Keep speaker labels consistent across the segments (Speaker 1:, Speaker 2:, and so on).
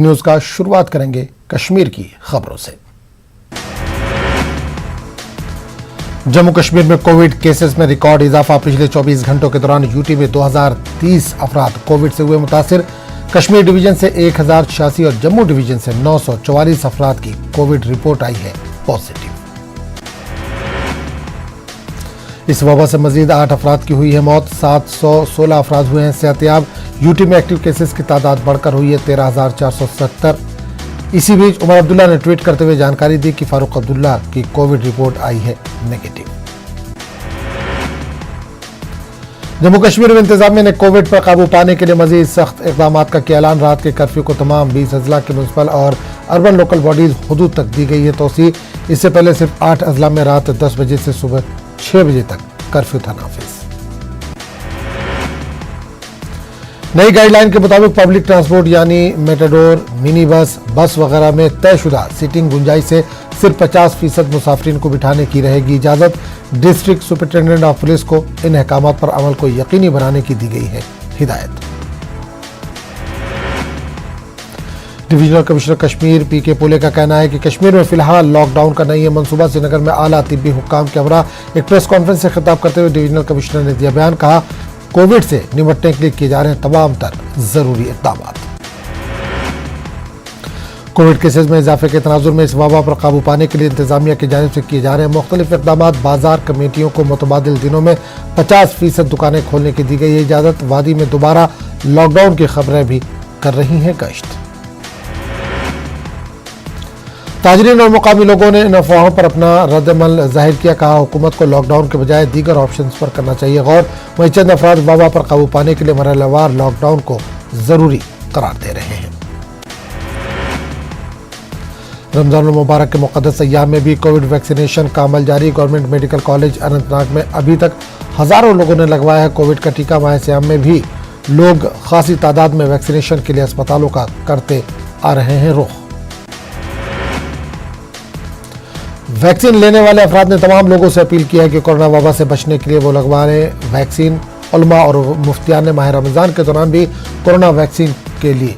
Speaker 1: News का शुरुआत करेंगे कश्मीर की खबरों से। जम्मू कश्मीर में कोविड केसेस में रिकॉर्ड इजाफा। पिछले 24 घंटों के दौरान यूटी में 2030 अफराद कोविड से हुए मुतासिर। कश्मीर डिवीजन से 1086 और जम्मू डिवीजन से 944 अफराद की कोविड रिपोर्ट आई है पॉजिटिव। इस वबा से मजीद 8 अफराद की हुई है मौत। 716 अफराद हुए हैं सेहतियाब। यूटी में एक्टिव केसेस की तादाद बढ़कर हुई है 13,470। इसी बीच उमर अब्दुल्ला ने ट्वीट करते हुए जानकारी दी कि फारूक अब्दुल्ला की कोविड रिपोर्ट आई है नेगेटिव। जम्मू कश्मीर में इंतजामिया ने कोविड पर काबू पाने के लिए मजीद सख्त इकदाम का किया ऐलान। रात के कर्फ्यू को तमाम 20 अजला के म्युनिसिपल और अर्बन लोकल बॉडीज हुदूद तक दी गई है तोसी। इससे पहले सिर्फ 8 अजला में रात 10 बजे से सुबह 6 बजे तक कर्फ्यू था नाफिज। नई गाइडलाइन के मुताबिक पब्लिक ट्रांसपोर्ट यानी मेटाडोर, मिनी बस, बस वगैरह में तयशुदा सीटिंग गुंजाइश से सिर्फ 50% मुसाफिरीन को बिठाने की रहेगी इजाजत। डिस्ट्रिक्ट सुपरिटेंडेंट ऑफ पुलिस को इन अहकामात पर अमल को यकीनी बनाने की दी गई है हिदायत। डिविजनल कमिश्नर कश्मीर पीके पुले का कहना है कि कश्मीर में फिलहाल लॉकडाउन का नहीं है मंसूबा। श्रीनगर में आला तिब्बी हुक्काम के हमरा एक प्रेस कॉन्फ्रेंस से खिताब करते हुए डिविजनल कमिश्नर ने दिया बयान। कहा, कोविड से निपटने के लिए किए जा रहे हैं तमाम तर जरूरी इक़दाम। कोविड केसेस में इजाफे के तनाजुर में इस वबा पर काबू पाने के लिए इंतजामिया की जानिब से किए जा रहे हैं मुख्तलिफ इक़दाम। बाजार कमेटियों को मुतबादिल दिनों में 50% दुकानें खोलने की दी गई है इजाजत। वादी में दोबारा लॉकडाउन की खबरें भी कर रही हैं गश्त। ताजरीन और मुकामी लोगों ने इन अफवाहों पर अपना रद्दमल जाहिर किया। कहा, हुकूमत को लॉकडाउन के बजाय दीगर ऑप्शंस पर करना चाहिए गौर। वहीं चंद अफराद वबा पर काबू पाने के लिए मरहलेवार लॉकडाउन को जरूरी करार दे रहे हैं। रमजान मुबारक के मुक़द्दस अय्याम में भी कोविड वैक्सीनेशन का अमल जारी। गवर्नमेंट मेडिकल कॉलेज अनंतनाग में अभी तक हजारों लोगों ने लगवाया है कोविड का टीका। माह सियाम में भी लोग खासी तादाद में वैक्सीनेशन के लिए अस्पतालों का करते आ रहे हैं रुख। वैक्सीन लेने वाले अफराद ने तमाम लोगों से अपील की है कि कोरोना वबा से बचने के लिए वो लगवाने वैक्सीन। उलमा और मुफ्तियान ने माह रमजान के दौरान भी कोरोना वैक्सीन के लिए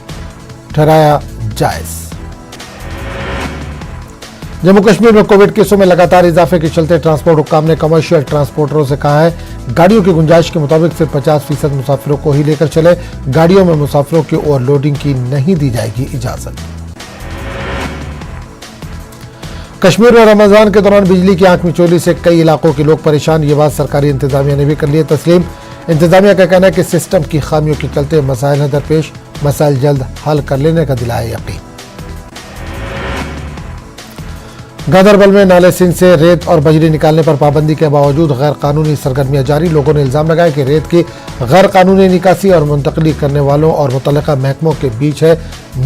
Speaker 1: ठहराया जायज। जम्मू कश्मीर में कोविड केसों में लगातार इजाफे के चलते ट्रांसपोर्ट हुक्काम ने कमर्शियल ट्रांसपोर्टरों से कहा है, गाड़ियों की गुंजाइश के मुताबिक सिर्फ 50% मुसाफिरों को ही लेकर चले। गाड़ियों में मुसाफिरों की ओवरलोडिंग की नहीं दी जाएगी इजाजत। कश्मीर में रमजान के दौरान बिजली की आंख मिचौली से कई इलाकों के लोग परेशान। ये बात सरकारी इंतजामिया ने भी कर ली है तस्लीम। इंतजामिया का कहना है कि सिस्टम की खामियों के चलते मसाइल है दरपेश। मसाइल जल्द हल कर लेने का दिलाया यकीन। गांधरबल में नाले सिंध से रेत और बजरी निकालने पर पाबंदी के बावजूद गैर कानूनी सरगर्मियां जारी। लोगों ने इल्जाम लगाया कि रेत की गैर कानूनी निकासी और मुंतकली करने वालों और मुतल्लिका महकमों के बीच है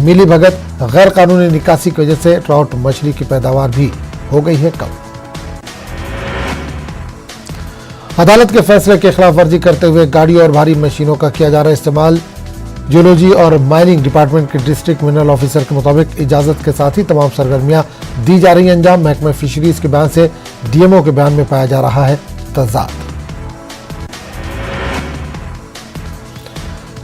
Speaker 1: मिली भगत। गैर कानूनी निकासी की वजह से ट्राउट मछली की पैदावार भी हो गई है कम। अदालत के फैसले की खिलाफ वर्जी करते हुए गाड़ियों और भारी मशीनों का किया जा रहा है इस्तेमाल। जियोलॉजी और माइनिंग डिपार्टमेंट के डिस्ट्रिक्ट मिनरल ऑफिसर के मुताबिक इजाजत के साथ ही तमाम सरगर्मियां दी जा रही हैं अंजाम। महकमा फिशरीज के बयान से डीएमओ के बयान में पाया जा रहा है तजाद।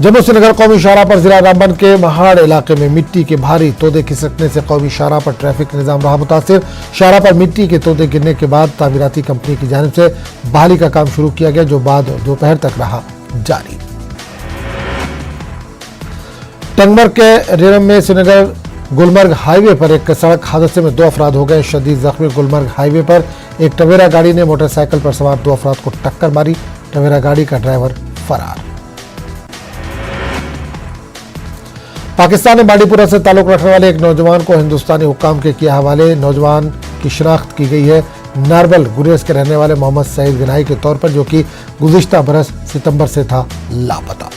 Speaker 1: जम्मू श्रीनगर कौमी शाहराह पर जिला रामबन के महाड़ इलाके में मिट्टी के भारी तोदे खिसकने से कौमी शाहराह पर ट्रैफिक निजाम रहा मुतासिर। शाहराह पर मिट्टी के तोदे गिरने के बाद तामीराती कंपनी की जानिब से बहाली का काम शुरू किया गया, जो बाद दोपहर तक रहा जारी। टंगमर के रेरम में श्रीनगर गुलमर्ग हाईवे पर एक सड़क हादसे में 2 अफराद हो गए शदीद जख्मी। गुलमर्ग हाईवे पर एक टवेरा गाड़ी ने मोटरसाइकिल पर सवार 2 अफराद को टक्कर मारी। टवेरा गाड़ी का ड्राइवर फरार। पाकिस्तान में बांडीपुरा से ताल्लुक रखने वाले एक नौजवान को हिंदुस्तानी हुक्काम के किए हवाले। नौजवान की शिनाख्त की गई है नारबल गुरेज के रहने वाले मोहम्मद सईद गनाई के तौर पर, जो कि गुज़िश्ता बरस सितंबर से था लापता।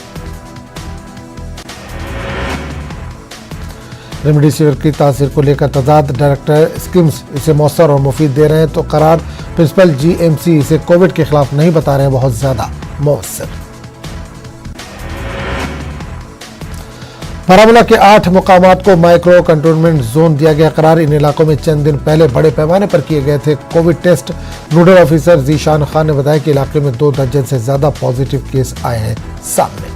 Speaker 1: रेमडेसिविर की तासीर को लेकर तजाद। डायरेक्टर स्कीम्स इसे मौसर और मुफीद दे रहे हैं तो करार। प्रिंसिपल जीएमसी इसे कोविड के खिलाफ नहीं बता रहे हैं बहुत ज्यादा मौसर। बारामूला के 8 मुकामात को माइक्रो कंटेनमेंट जोन दिया गया करार। इन इलाकों में चंद दिन पहले बड़े पैमाने पर किए गए थे covid test. Nodal officer Zeeshan Khan ने बताया कि इलाके में 2 दर्जन से ज्यादा पॉजिटिव केस आए हैं सामने।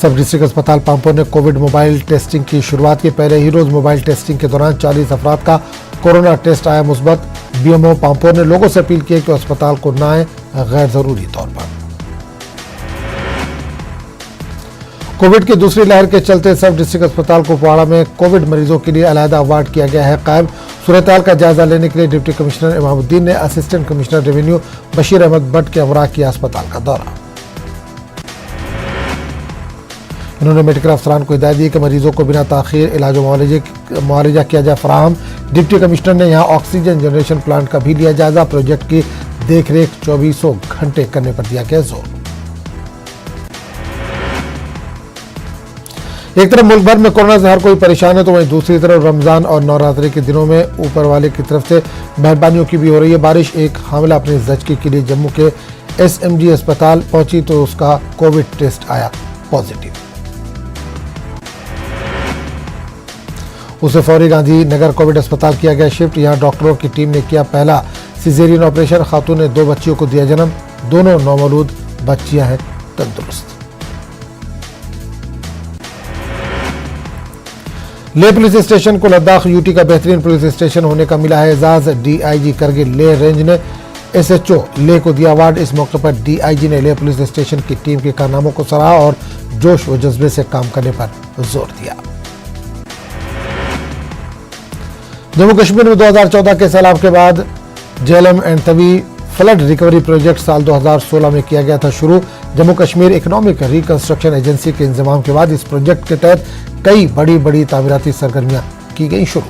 Speaker 1: सब डिस्ट्रिक्ट अस्पताल पांपोर ने कोविड मोबाइल टेस्टिंग की शुरुआत की। पहले ही रोज मोबाइल टेस्टिंग के दौरान 40 अफराद का कोरोना टेस्ट आया मुस्बत। बीएमओ पांपोर ने लोगों से अपील की कि अस्पताल को न आए गैर जरूरी तौर पर। कोविड की दूसरी लहर के चलते सब डिस्ट्रिक्ट अस्पताल कुपवाड़ा में कोविड मरीजों के लिए अलहदा वार्ड किया गया है कायम। सूरत-ए-हाल का जायजा लेने के लिए डिप्टी कमिश्नर इमामुद्दीन ने assistant commissioner revenue Bashir Ahmad Bhat के हमरा किया अस्पताल का दौरा। उन्होंने मेडिकल अफसरान को हिदायत दी कि मरीजों को बिना ताखीर इलाज मुआवजा किया जाए फराहम। डिप्टी कमिश्नर ने यहाँ ऑक्सीजन जनरेशन प्लांट का भी लिया जायजा। प्रोजेक्ट की देखरेख 24 घंटे करने पर दिया गया जोर। एक तरफ मुल्क भर में कोरोना से हर कोई परेशान है तो वहीं दूसरी तरफ रमजान और नवरात्रि के दिनों में ऊपर वाले की तरफ से मेहरबानियों की भी हो रही है बारिश। एक हामिला अपनी जचकी के लिए जम्मू के SMG अस्पताल पहुंची तो उसका कोविड टेस्ट आया पॉजिटिव। उसे फौरी गांधी नगर कोविड अस्पताल किया गया शिफ्ट। यहां डॉक्टरों की टीम ने किया पहला सिजेरियन ऑपरेशन। खातून ने 2 बच्चियों को दिया जन्म। दोनों नौमौलूद बच्चियां हैं तंदुरुस्त। लेह पुलिस स्टेशन को लद्दाख यूटी का बेहतरीन पुलिस स्टेशन होने का मिला है एजाज। DIG करगिल लेह रेंज ने SHO लेह को दिया अवार्ड। इस मौके पर DIG ने लेह पुलिस स्टेशन की टीम के कारनामों को सराहा और जोश व जज्बे से काम करने पर जोर दिया। जम्मू कश्मीर में 2014 के सैलाब के बाद JLM and Tawi flood recovery project साल 2016 में किया गया था शुरू। Jammu Kashmir economic reconstruction agency के इंतजाम के बाद इस प्रोजेक्ट के तहत कई बड़ी बड़ी तामीराती सरगर्मियां की गई शुरू।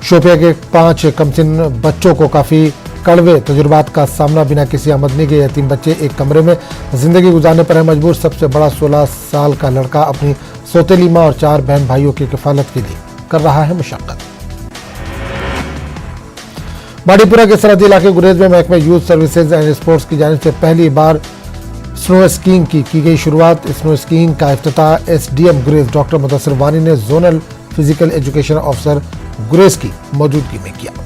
Speaker 1: शोपिया के 5 कमसिन बच्चों को काफी कड़वे तजुर्बात का सामना बिना किसी आमदनी के यतीम बच्चे एक कमरे में जिंदगी गुजारने पर है मजबूर। सबसे बड़ा 16 साल का लड़का अपनी सौतेली मां और 4 बहन भाइयों की किफालत के लिए कर रहा है मशक्कत। बाड़ीपुरा के सरहदी इलाके गुरेज में महकमे यूथ सर्विसेज एंड स्पोर्ट्स की जानिब से पहली बार स्नो स्कीइंग की गई शुरुआत। स्नो स्कीइंग का इफ्तिताह SDM गुरेज डॉक्टर मुदस्सिर वानी ने जोनल फिजिकल एजुकेशन ऑफिसर गुरेज की मौजूदगी में किया।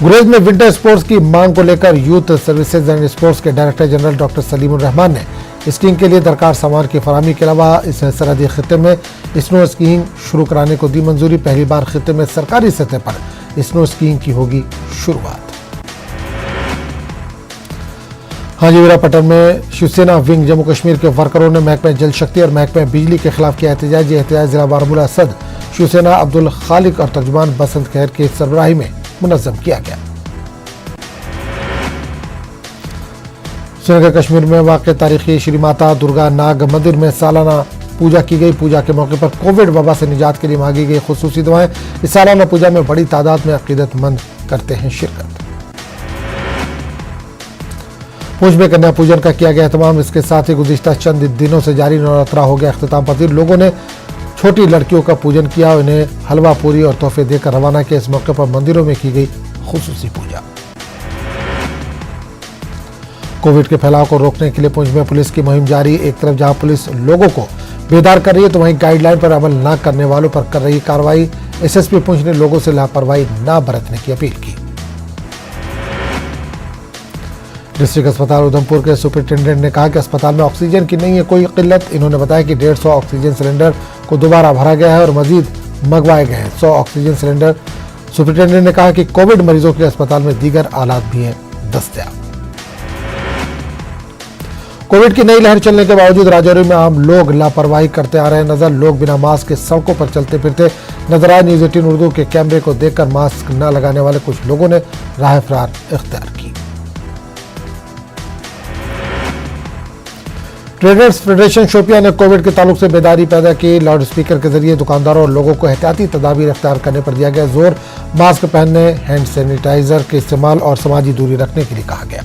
Speaker 1: गुरेज में विंटर स्पोर्ट्स की मांग को लेकर यूथ सर्विसेज एंड स्पोर्ट्स के डायरेक्टर जनरल डॉक्टर सलीमुर रहमान ने स्कीइंग के लिए दरकार सामान की फराहमी के अलावा इस सरहदी खित्ते में स्नो स्कीइंग शुरू कराने को दी मंजूरी। पहली बार खित्ते में सरकारी सतह पर स्नो स्कीइंग की होगी शुरुआत। हाजीविरापट्टन में शिवसेना विंग जम्मू कश्मीर के वर्करों ने महकमे जल शक्ति और महकमे बिजली के खिलाफ किया एहतजाज। ये एहतजाज जिला बारामूला सद शिवसेना अब्दुल खालिक और तर्जुमान बसंत खैर की सरबराही में मुनज़्ज़म किया गया। श्रीनगर कश्मीर में वाक़ तारीखी श्री माता दुर्गा नाग मंदिर में सालाना पूजा की गई। पूजा के मौके पर कोविड वबा से निजात के लिए मांगी गई खुसूसी दुआएं। इस सालाना पूजा में बड़ी तादाद में अकीदतमंद करते हैं शिरकत। पूंछ में कन्या पूजन का किया गया एहतमाम। इसके साथ ही गुज़िश्ता चंद दिनों से जारी नवरात्रा हो गया अख्तिताम पजीर। लोगों ने छोटी लड़कियों का पूजन किया और इन्हें हलवा पूरी और तोहफे देकर रवाना किया। इस मौके पर मंदिरों में की गई खुसूसी पूजा। कोविड के फैलाव को रोकने के लिए पुंछ में पुलिस की मुहिम जारी। एक तरफ जहां पुलिस लोगों को बेदार कर रही है तो वहीं गाइडलाइन पर अमल न करने वालों पर कर रही कार्रवाई। SSP पुंछ ने लोगों से लापरवाही न बरतने की अपील की। डिस्ट्रिक्ट अस्पताल उधमपुर के सुपरिटेंडेंट ने कहा कि अस्पताल में ऑक्सीजन की नहीं है कोई किल्लत। इन्होंने बताया कि 150 ऑक्सीजन सिलेंडर को दोबारा भरा गया है और मजीद मंगवाए गए हैं 100 ऑक्सीजन सिलेंडर। सुपरिटेंडेंट ने कहा कि कोविड मरीजों के अस्पताल में दीगर आलात भी हैं दस्तयाब। कोविड की नई लहर चलने के बावजूद राजौरी में आम लोग लापरवाही करते आ रहे नजर। लोग बिना मास्क के सड़कों पर चलते फिरते नजर आए। न्यूज़ 18 उर्दू के कैमरे को देखकर मास्क न लगाने वाले कुछ लोगों ने राह फरार इख्तियार की। ट्रेडर्स फेडरेशन शोपिया ने कोविड के ताल्लुक से बेदारी पैदा की। लाउड स्पीकर के जरिए दुकानदारों और लोगों को एहतियाती तदाबीर इख्तियार करने पर दिया गया जोर। मास्क पहनने, हैंड सैनिटाइजर के इस्तेमाल और समाजी दूरी रखने के लिए कहा गया।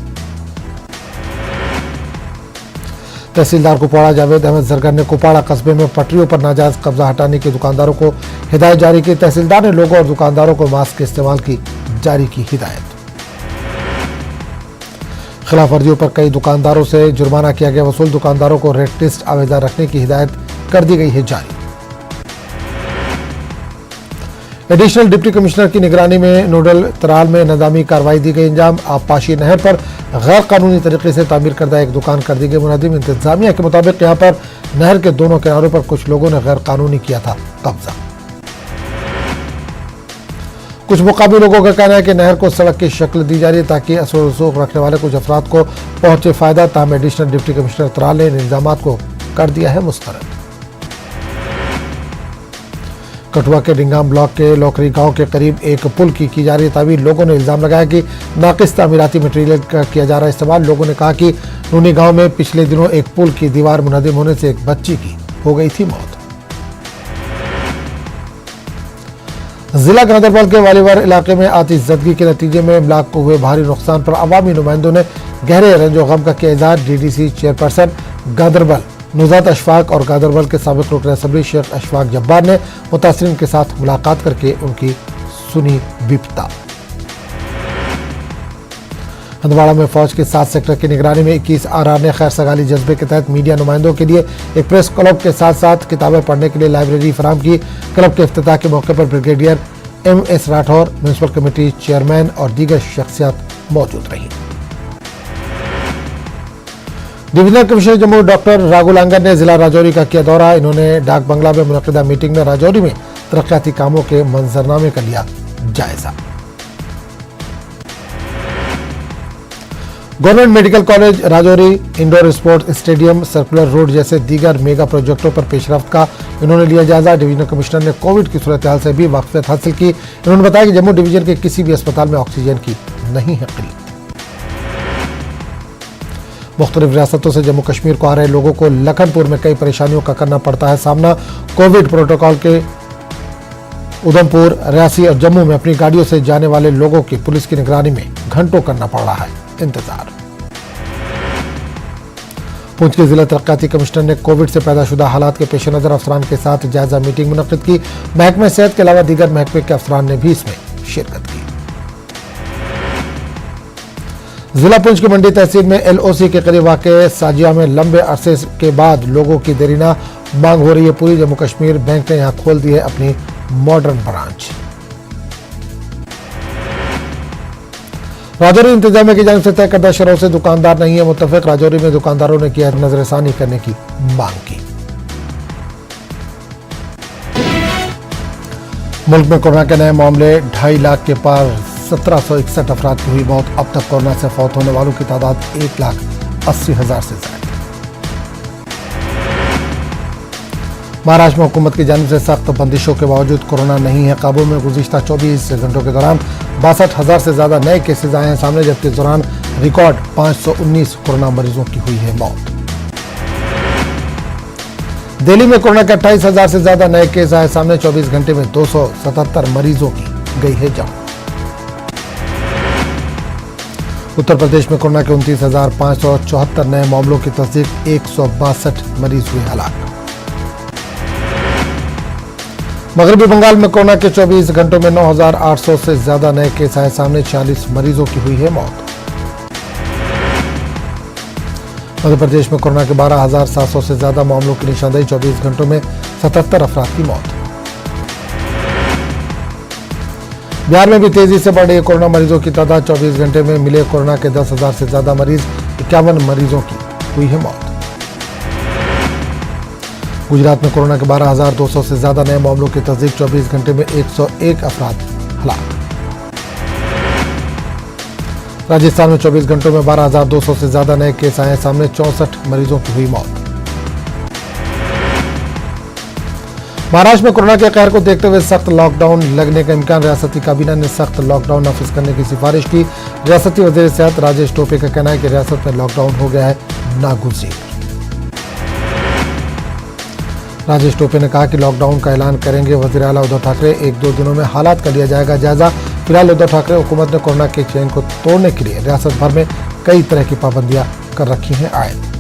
Speaker 1: तहसीलदार कुपवाड़ा जावेद अहमद जरगर ने कुपवाड़ा कस्बे में पटरियों पर नाजायज कब्जा हटाने के दुकानदारों को हिदायत जारी की। तहसीलदार ने लोगों और दुकानदारों को मास्क के इस्तेमाल की जारी की हिदायत। खिलाफ वर्जियों पर कई दुकानदारों से जुर्माना किया गया वसूल। दुकानदारों को रेड लिस्ट आवेदन रखने की हिदायत कर दी गई है जारी। एडिशनल डिप्टी कमिश्नर की निगरानी में नोडल तराल में निजामी कार्रवाई दी गई अंजाम। आबपाशी नहर पर गैर कानूनी तरीके से तामीर करदा एक दुकान कर दी गई मुनहदिम। इंतजामिया के मुताबिक यहाँ पर नहर के दोनों किनारों पर कुछ लोगों ने गैर कानूनी किया था कब्जा। कुछ मुकामी लोगों का कहना है कि नहर को सड़क की शक्ल दी जा रही है ताकि असर रसूख रखने वाले कुछ अफराद को पहुंचे फायदा। ताहम एडिशनल डिप्टी कमिश्नर तराल ने इन इल्जामात को कर दिया है मुस्तरद। कठुआ के डिंगाम ब्लॉक के लोकरी गांव के करीब एक पुल की जा रही तामीर। लोगों ने इल्जाम लगाया कि नाकिस तामीराती मटेरियल का किया जा रहा है इस्तेमाल। लोगों ने कहा कि नूनी गांव में पिछले दिनों एक पुल की दीवार मुनहदिम होने से एक बच्ची की हो गई थी मौत। जिला गांधरबल के वालीवार इलाके में आतिशज़दगी के नतीजे में ब्लॉक को हुए भारी नुकसान पर अवामी नुमाइंदों ने गहरे रंजो गम का किया इज़हार। डीडीसी चेयरपर्सन गांधरबल नुज़ात अशफाक और गांधरबल के साबिक़ रुकन असम्बली शेख अशफाक जब्बार ने मुतासिरीन के साथ मुलाकात करके उनकी सुनी विपता। हंदवाड़ा में फौज के 7 सेक्टर की निगरानी में 21 आरआर ने खैर सगाली जज्बे के तहत मीडिया नुमाइंदों के लिए एक प्रेस क्लब के साथ साथ किताबें पढ़ने के लिए लाइब्रेरी फराहम की। क्लब के इफ्तिताह के मौके पर brigadier MS Rathore, municipal committee chairman और दीगर शख्सियत मौजूद रही। डिवीजनल कमिश्नर जम्मू डॉक्टर राघुल आंगर ने जिला राजौरी का किया दौरा। इन्होंने डाक बंगला में मुनक्किदा मीटिंग में राजौरी में तरक्याती कामों के मंजरनामे का लिया जायजा। Government medical college Rajouri, indoor sports stadium, circular road जैसे दीगर मेगा प्रोजेक्टों पर पेशरफ्त का इन्होंने लिया जायजा। डिवीजनल कमिश्नर ने कोविड की सूरत हाल से भी वाकफियत हासिल की। इन्होंने बताया कि जम्मू डिवीजन के किसी भी अस्पताल में ऑक्सीजन की नहीं है कमी। मुख्तलिफ रियासतों से जम्मू कश्मीर को आ रहे लोगों को लखनपुर में कई परेशानियों का करना पड़ता है सामना। कोविड प्रोटोकॉल के उधमपुर, रियासी और जम्मू में अपनी गाड़ियों से जाने वाले लोगों की पुलिस की निगरानी में घंटों करना पड़ रहा है इंतजार। पुंछ के जिला तरक्याती कमिश्नर ने कोविड से पैदाशुदा हालात के पेश नजर अफसरान के साथ जायजा मीटिंग मुनक्किद की। महकमे सेहत के अलावा दीगर महकमे के अफसरान ने भी इसमें शिरकत की। जिला पुंछ की मंडी तहसील में LOC के करीब वाक़े साजिया में लंबे अरसे के बाद लोगों की देरीना मांग हो रही है पूरी। जम्मू कश्मीर बैंक ने यहां खोल दी है अपनी मॉडर्न ब्रांच। राजौरी इंतजामिया की जानिब से तय करदा शरहों से दुकानदार नहीं है मुत्तफिक। राजौरी में दुकानदारों ने किया नजरसानी करने की मांग की। मुल्क में कोरोना के नए मामले 2.5 लाख के पार, 1761 अफराद की हुई मौत। अब तक कोरोना से फौत होने वालों की तादाद 1,80,000 से ज्यादा। महाराष्ट्र में हुकूमत की जानिब से सख्त बंदिशों के बावजूद कोरोना नहीं है काबू में। गुज़िश्ता 24 घंटों के दौरान 62,000 से ज्यादा नए केसेज आए हैं सामने, जबकि इस दौरान रिकॉर्ड 519 कोरोना मरीजों की हुई है मौत। दिल्ली में कोरोना के 28,000 से ज्यादा नए केस आए सामने। 24 घंटे में 277 मरीजों की गई है जान। उत्तर प्रदेश में कोरोना के 29,574 नए मामलों की तस्दीक, 162 मरीज हुए हलाक। मगरबी बंगाल में कोरोना के 24 घंटों में 9,800 से ज्यादा नए केस आए सामने। 40 मरीजों की हुई है मौत। मध्य प्रदेश में कोरोना के 12,700 से ज्यादा मामलों की निशानदेही। 24 घंटों में 77 अफराद की मौत। बिहार में भी तेजी से बढ़ रही है कोरोना मरीजों की तादाद। 24 घंटे में मिले कोरोना के 10,000 से ज्यादा मरीज। 51 मरीजों की हुई है मौत। गुजरात में कोरोना के 12,200 से ज्यादा नए मामलों की तस्दीक। 24 घंटे में 101 अफराद हलाक। राजस्थान में 24 घंटों में 12,200 से ज्यादा नए केस आए सामने। 64 मरीजों की हुई मौत। महाराष्ट्र में कोरोना के कहर को देखते हुए सख्त लॉकडाउन लगने का इम्कान। रियासती काबीना ने सख्त लॉकडाउन नाफिज करने की सिफारिश की। रियासती वजीर सेहत राजेश टोपे का कहना है कि रियासत में लॉकडाउन हो गया है नागुज़ीर। राजेश टोपे ने कहा कि लॉकडाउन का ऐलान करेंगे वज़ीर आला उद्धव ठाकरे। 1-2 दिनों में हालात का लिया जाएगा जायजा। फिलहाल उद्धव ठाकरे हुकूमत ने कोरोना के चेन को तोड़ने के लिए रियासत भर में कई तरह की पाबंदियां कर रखी हैं आयद।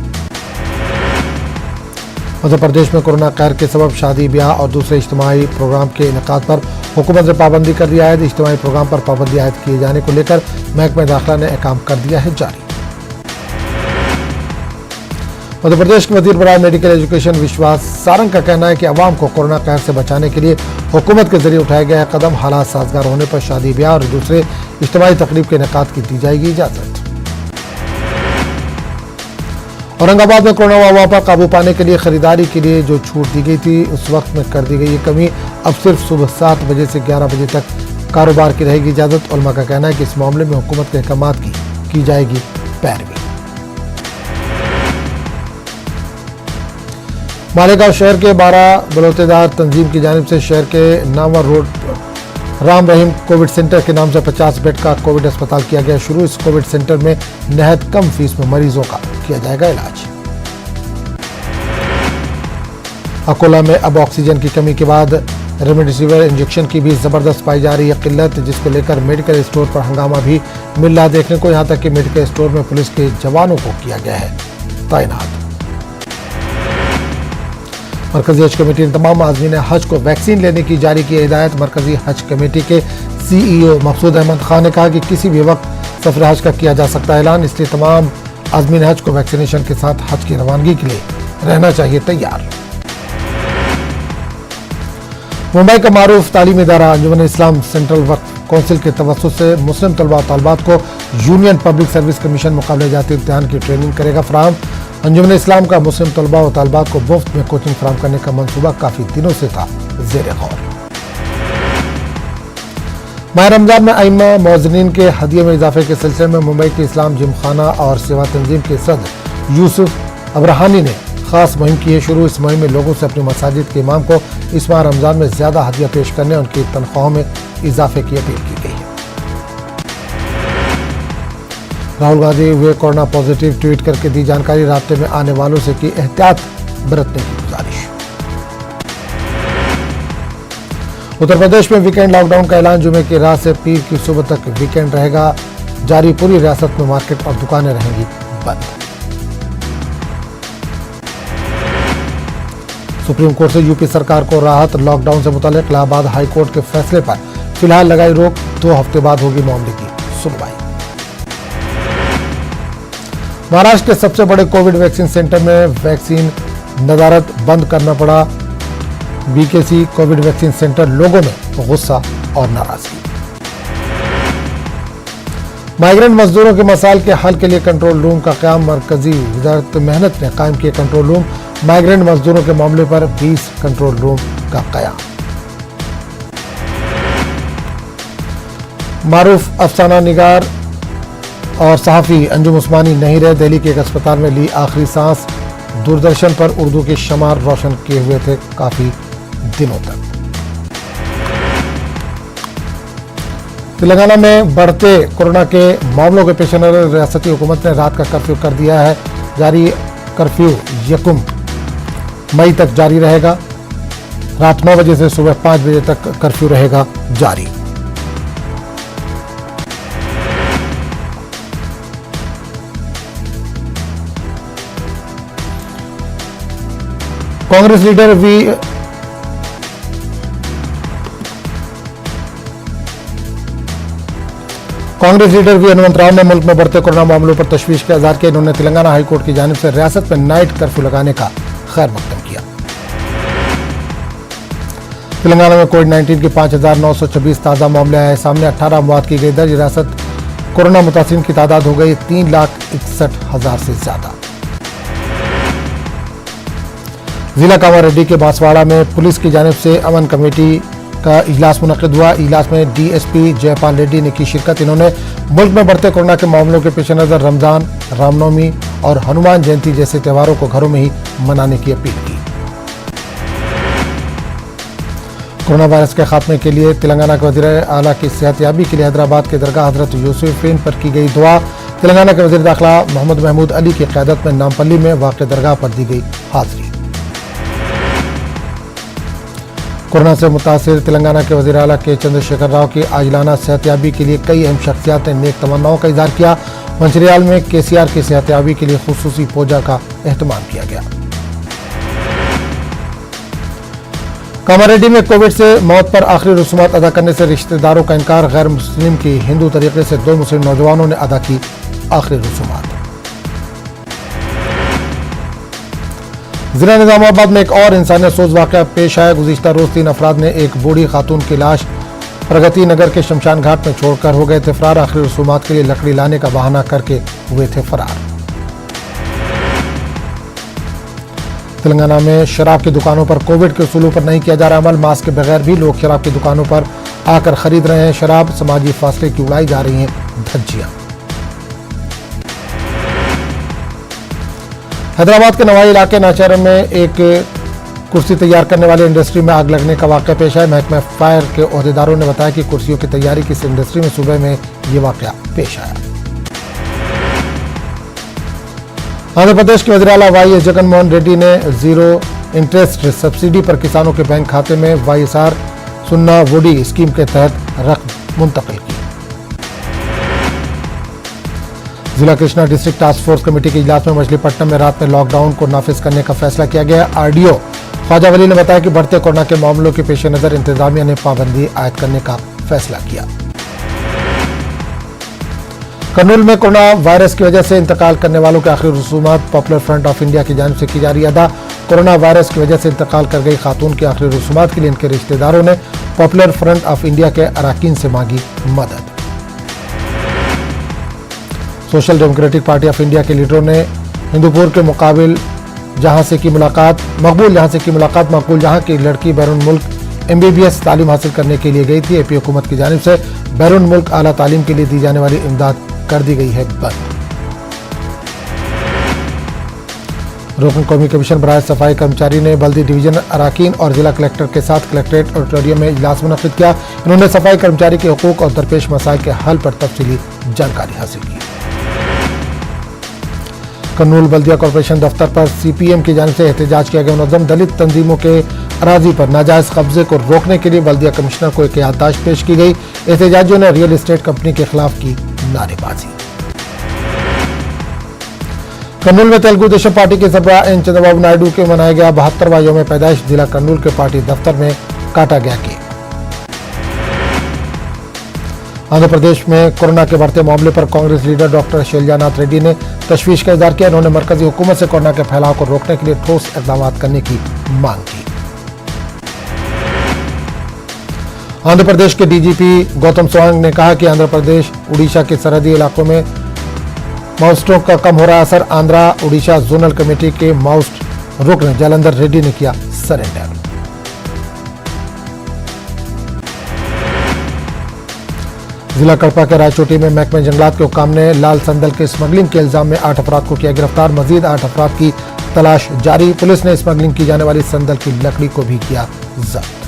Speaker 1: मध्य प्रदेश में कोरोना कहर के सबब शादी ब्याह और दूसरे इज्तिमाई प्रोग्राम के इनेकाद पर हुकूमत ने पाबंदी कर दी आयद। इज्तिमाई प्रोग्राम पर पाबंदी आयद किए जाने को लेकर महकमा दाखिला ने अहकाम कर दिया है जारी। मध्य प्रदेश के वजीर बराए मेडिकल एजुकेशन विश्वास सारंग का कहना है कि अवाम को कोरोना कहर से बचाने के लिए हुकूमत के जरिए उठाया गया कदम हालात साजगार होने पर शादी ब्याह और दूसरे इज्तिमाई तकरीब के इनेकाद की दी जाएगी इजाजत। औरंगाबाद में कोरोना वबा पर काबू पाने के लिए खरीदारी के लिए जो छूट दी गई थी उस वक्त में कर दी गई ये कमी। अब सिर्फ सुबह 7 बजे से 11 बजे तक कारोबार की रहेगी इजाजत। उलमा का कहना है कि इस मामले में हुकूमत के अहकामात की जाएगी पैरवी। मालेगांव शहर के 12 बलोतेदार तंजीम की जानिब से शहर के Nawar road Ram Rahim Covid centre के नाम से 50 बेड का कोविड अस्पताल किया गया शुरू। इस कोविड सेंटर में नहायत कम फीस में मरीजों का किया जाएगा इलाज। अकोला में अब ऑक्सीजन की कमी के बाद रेमडेसिविर इंजेक्शन की भी जबरदस्त पाई जा रही है किल्लत, जिसको लेकर मेडिकल स्टोर पर हंगामा भी मिल रहा देखने को। यहां तक कि मेडिकल स्टोर में पुलिस के जवानों को किया गया है तैनात। मरकजी हज कमेटी ने तमाम आज़मीन हज को वैक्सीन लेने की जारी की हिदायत। मरकजी हज कमेटी के CEO मकसूद अहमद खान ने कहा कि किसी भी वक्त सफर हज का किया जा सकता है ऐलान, इसलिए तमाम आज़मीन हज को वैक्सीनेशन के साथ हज की रवानगी के लिए रहना चाहिए तैयार। मुंबई का मारूफ तालीमी इदारा अंजुमन इस्लाम सेंट्रल वक्फ काउंसिल के तवस्सुत से मुस्लिम तलबा और तालिबात को यूनियन पब्लिक सर्विस कमीशन मुकाबले जाती इम्तिहान की ट्रेनिंग करेगा फराहम। अंजुमन इस्लाम का मुस्लिम तलबा और तालिबात को मुफ्त में कोचिंग फराहम करने का मंसूबा काफी दिनों से था ज़ेर गौर। माह रमजान में आइम्मा मौज़नीन के हदिये में इजाफे के सिलसिले में मुंबई के इस्लाम जिमखाना और सेवा तंजीम के सदर यूसुफ अब्राहानी ने खास मुहिम की है शुरू। इस मुहिम में लोगों से अपनी मसाजिद के इमाम को इस माह रमजान में ज्यादा हदिया पेश करने और उनकी तनख्वाहों में इजाफे की अपील की गई है। राहुल गांधी हुए कोरोना पॉजिटिव, ट्वीट करके दी जानकारी, रास्ते में आने वालों से की एहतियात बरतने की गुजारिश। उत्तर प्रदेश में वीकेंड लॉकडाउन का ऐलान, जुमे की रात से पीर की सुबह तक वीकेंड रहेगा जारी। पूरी रियासत में मार्केट और दुकानें रहेंगी बंद। सुप्रीम कोर्ट से यूपी सरकार को राहत, लॉकडाउन से मुतालिक इलाहाबाद हाई कोर्ट के फैसले पर फिलहाल लगाई रोक, 2 हफ्ते बाद होगी मामले की सुनवाई। महाराष्ट्र के सबसे बड़े कोविड वैक्सीन सेंटर में वैक्सीन नदारत बंद करना पड़ा BKC कोविड वैक्सीन सेंटर, लोगों में गुस्सा और नाराजगी। माइग्रेंट मजदूरों के मसाइल के हल के लिए कंट्रोल रूम का क़याम, मरकजी वज़ारत मेहनत ने कायम किए कंट्रोल रूम। माइग्रेंट मजदूरों के मामले पर 20 कंट्रोल रूम का क़याम। मारूफ अफसाना निगार और सहाफ़ी अंजुम उस्मानी नहीं रहे, दिल्ली के एक अस्पताल में ली आखिरी सांस। दूरदर्शन पर उर्दू के शमार रोशन किए हुए थे काफी दिनों तक। तेलंगाना में बढ़ते कोरोना के मामलों के पेश नजर रियासती हुकूमत ने रात का कर्फ्यू कर दिया है जारी। कर्फ्यू 1 मई तक जारी रहेगा। रात 9 बजे से सुबह 5 बजे तक कर्फ्यू रहेगा जारी। कांग्रेस लीडर वी हनुमंत राव ने मुल्क में बढ़ते कोरोना मामलों पर तशवीश का इजहार किया। इन्होंने तेलंगाना हाई कोर्ट की जानिब से रियासत में नाइट कर्फ्यू लगाने का खैर मकदम किया। तेलंगाना में कोविड-19 के 5,926 ताज़ा मामले आए सामने, 18 मौत की गई दर्ज। रियासत कोरोना मुतासिरीन की तादाद हो गई 3,61,000 से ज्यादा। जिला कामारेड्डी के बांसवाड़ा में पुलिस की जानिब से अमन कमेटी का इजलास मुनक़िद हुआ। इजलास में DSP जयपाल रेड्डी ने की शिरकत। इन्होंने मुल्क में बढ़ते कोरोना के मामलों के पेश नज़र रमजान, रामनवमी और हनुमान जयंती जैसे त्योहारों को घरों में ही मनाने की अपील की। कोरोना वायरस के खात्मे के लिए तेलंगाना के वज़ीर आला की सेहतयाबी के लिए हैदराबाद के दरगाह हजरत यूसुफीन पर की गई दुआ। तेलंगाना के वज़ीर दाखिला मोहम्मद महमूद अली की क़यादत में नामपल्ली में वाक़ दरगाह पर दी गई हाजिरी। कोरोना से मुतासिर तेलंगाना के वज़ीर आला के चंद्रशेखर राव की आजिलाना सेहतयाबी के लिए कई अहम शख्सियात ने नेक तमन्नाओं का इज़हार किया। मंचिरियाल में KCR की सेहतयाबी के लिए खुसूसी पूजा का एहतमाम किया गया। कामारेड्डी में कोविड से मौत पर आखिरी रसूमात अदा करने से रिश्तेदारों का इनकार। गैर मुस्लिम की हिंदू तरीके से 2 मुस्लिम नौजवानों ने अदा की आखिरी रसूमात। जिला निजामाबाद में एक और इंसानियत सोच वाकया पेश आया। गुज़िश्ता रोज 3 अफराद ने एक बूढ़ी खातून की लाश प्रगति नगर के शमशान घाट में छोड़कर हो गए थे फरार। आखिरी रसूमात के लिए लकड़ी लाने का बहाना करके हुए थे फरार। तेलंगाना में शराब की दुकानों पर कोविड के उसूलों पर नहीं किया जा रहा अमल। मास्क के बगैर भी लोग शराब की दुकानों पर आकर खरीद रहे हैं शराब। समाजी फासले की उड़ाई जा रही हैं धज्जियां। हैदराबाद के नवाई इलाके नाचार में एक कुर्सी तैयार करने वाली इंडस्ट्री में आग लगने का वाकया पेश आया। महकमा फायर के ओहदेदारों ने बताया कि कुर्सियों की तैयारी की इस इंडस्ट्री में सुबह में ये वाकया पेश आया। आंध्र प्रदेश के वज़ीर आला वाईएस जगन मोहन रेड्डी ने जीरो इंटरेस्ट सब्सिडी पर किसानों के बैंक खाते में वाईएसआर सुन्ना वोडी स्कीम के तहत रकम मुंतकिल की। जिला Krishna district task force committee के इजलास में मछलीपट्टनम में रात में लॉकडाउन को नाफिज करने का फैसला किया गया। आरडीओ ख्वाजा वली ने बताया कि बढ़ते कोरोना के मामलों के पेश नजर इंतजामिया ने पाबंदी आयद करने का फैसला किया। कर्नूल में कोरोना वायरस की वजह से इंतकाल करने वालों के आखिरी रसूमात पॉपुलर फ्रंट ऑफ इंडिया की जानिब से की जा रही अदा। कोरोना वायरस की वजह से इंतकाल कर गई खातून के आखिरी रसूमात के लिए इनके रिश्तेदारों ने पॉपुलर फ्रंट ऑफ इंडिया के अरकान से मांगी मदद। Social democratic party of India के लीडरों ने हिंदूपुर के मकबूल जहां से की मुलाकात मकबूल जहां की लड़की बैरून मुल्क एमबीबीएस तालीम हासिल करने के लिए गई थी। एपी हुकूमत की जानिब से बैरून मुल्क आला तालीम के लिए दी जाने वाली इमदाद कर दी गई है बंद। रुकन कौमी कमीशन बराए सफाई कर्मचारी ने बल्दी डिवीजन अरकान और जिला कलेक्टर के साथ कलेक्ट्रेट ऑडिटोरियम में इजलास मुनक्किद किया। इन्होंने सफाई कर्मचारी के हुकूक और दरपेश मसाइल के हल पर तफसीली जानकारी हासिल की। कर्नूल बल्दिया कॉर्पोरेशन दफ्तर पर सीपीएम की जानिब से एहतजाज किया गया। मुनज़्ज़म दलित तंजीमों के अराजी पर नाजायज कब्जे को रोकने के लिए बल्दिया कमिश्नर को एक याददाश्त पेश की गई। एहतजाजियों ने रियल एस्टेट कंपनी के खिलाफ की नारेबाजी। कर्नूल में तेलुगु देशम पार्टी के सरबराह एन चंद्रबाबू नायडू के मनाया गया 72वां यौम पैदाइश। जिला कर्नूल के पार्टी दफ्तर में काटा गया केक। आंध्र प्रदेश में कोरोना के बढ़ते मामले पर कांग्रेस लीडर डॉक्टर शैलजानाथ रेड्डी ने तशवीश का इजहार किया। उन्होंने मरकजी हुकूमत से कोरोना के फैलाव को रोकने के लिए ठोस इकदाम करने की मांग की। आंध्र प्रदेश के डीजीपी गौतम सवांग ने कहा कि आंध्र प्रदेश उड़ीसा के सरहदी इलाकों में माओइस्टों का कम हो रहा असर। आंध्रा उड़ीसा जोनल कमेटी के माओइस्ट रुकन जालंधर रेड्डी ने किया सरेंडर। जिला कड़पा के रायचोटी में महकमे जंगलात के हुक्काम ने लाल संदल के स्मगलिंग के इल्जाम में 8 अफराद को किया गिरफ्तार। मजीद 8 अफराद की तलाश जारी। पुलिस ने स्मगलिंग की जाने वाली संदल की लकड़ी को भी किया जब्त।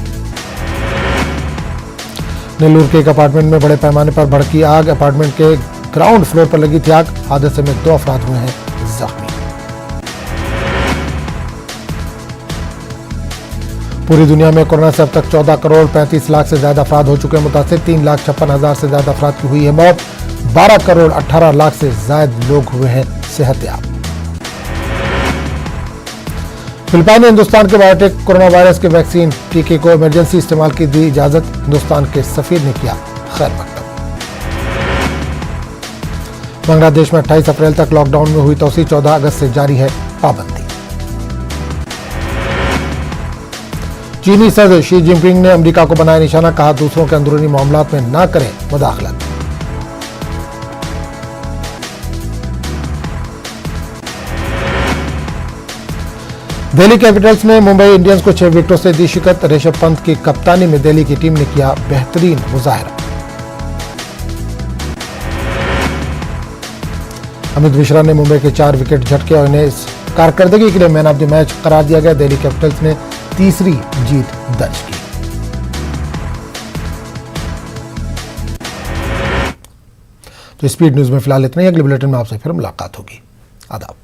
Speaker 1: नेल्लूर के एक अपार्टमेंट में बड़े पैमाने पर भड़की आग। अपार्टमेंट के ग्राउंड फ्लोर पर लगी थी आग। हादसे में 2 अफराद हुए हैं जख्मी। पूरी दुनिया में कोरोना से अब तक 14 करोड़ 35 लाख से ज्यादा अफराद हो चुके हैं मुतासिर। 3,56,000 से ज्यादा अफराद की हुई है मौत। 12 करोड़ 18 लाख से ज्यादा लोग हुए हैं सेहतयाब। फिलिपाइन ने हिंदुस्तान के बायोटेक कोरोना वायरस के वैक्सीन टीके को इमरजेंसी इस्तेमाल की दी इजाजत। हिंदुस्तान के सफीर ने किया खैर मकदम। बांग्लादेश में 28 अप्रैल तक लॉकडाउन में हुई तोसी। 14 अगस्त से जारी है पाबंदी। चीनी सदर शी जिनपिंग ने अमेरिका को बनाया निशाना। कहा दूसरों के अंदरूनी मामलात में ना करें मुदाखलत। दिल्ली कैपिटल्स ने मुंबई इंडियंस को 6 विकेटों से दी शिकस्त। ऋषभ पंत की कप्तानी में दिल्ली की टीम ने किया बेहतरीन मुजाहरा। अमित मिश्रा ने मुंबई के 4 विकेट झटके और इन्हें इस कारकर्दगी के लिए मैन ऑफ द मैच करार दिया गया। दिल्ली कैपिटल्स ने तीसरी जीत दर्ज की। तो स्पीड न्यूज में फिलहाल इतना ही। अगले बुलेटिन में आपसे फिर मुलाकात होगी। आदाब।